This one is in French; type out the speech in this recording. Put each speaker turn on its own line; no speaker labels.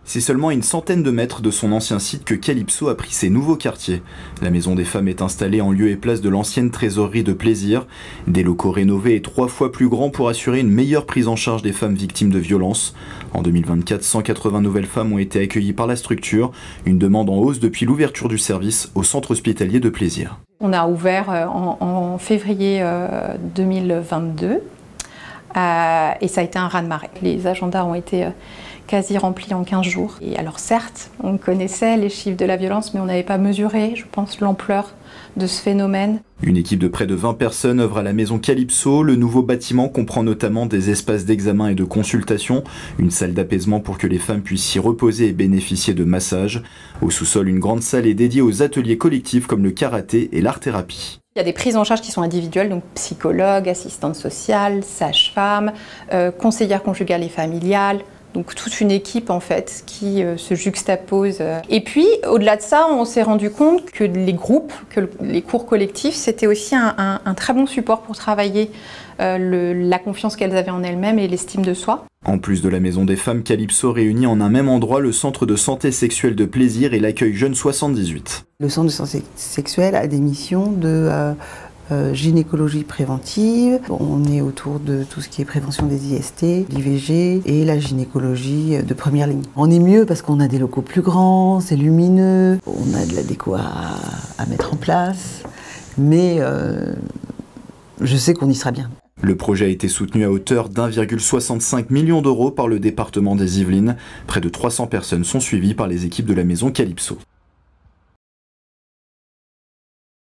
C'est seulement à une centaine de mètres de son ancien site que Calypso a pris ses nouveaux quartiers. La Maison des Femmes est installée en lieu et place de l'ancienne trésorerie de Plaisir. Des locaux rénovés et 3 fois plus grands pour assurer une meilleure prise en charge des femmes victimes de violences. En 2024, 180 nouvelles femmes ont été accueillies par la structure, une demande en hausse depuis l'ouverture du service au centre hospitalier de Plaisir.
On a ouvert en février 2022 et ça a été un raz-de-marée. Les agendas ont été quasi remplis en 15 jours. Et alors certes, on connaissait les chiffres de la violence, mais on n'avait pas mesuré, je pense, l'ampleur de ce phénomène.
Une équipe de près de 20 personnes œuvre à la maison Calypso. Le nouveau bâtiment comprend notamment des espaces d'examen et de consultation, une salle d'apaisement pour que les femmes puissent s'y reposer et bénéficier de massages. Au sous-sol, une grande salle est dédiée aux ateliers collectifs comme le karaté et l'art-thérapie.
Il y a des prises en charge qui sont individuelles, donc psychologue, assistante sociale, sage-femme, conseillère conjugale et familiale. Donc toute une équipe en fait qui se juxtapose. Et puis au-delà de ça, on s'est rendu compte que les groupes, que les cours collectifs, c'était aussi un très bon support pour travailler la confiance qu'elles avaient en elles-mêmes et l'estime de soi.
En plus de la Maison des Femmes, Calypso réunit en un même endroit le centre de santé sexuelle de Plaisir et l'accueil Jeune 78.
Le centre de santé sexuelle a des missions de gynécologie préventive. On est autour de tout ce qui est prévention des IST, l'IVG et la gynécologie de première ligne. On est mieux parce qu'on a des locaux plus grands, c'est lumineux, on a de la déco à mettre en place, mais je sais qu'on y sera bien.
Le projet a été soutenu à hauteur d'1,65 million d'euros par le département des Yvelines. Près de 300 personnes sont suivies par les équipes de la maison Calypso.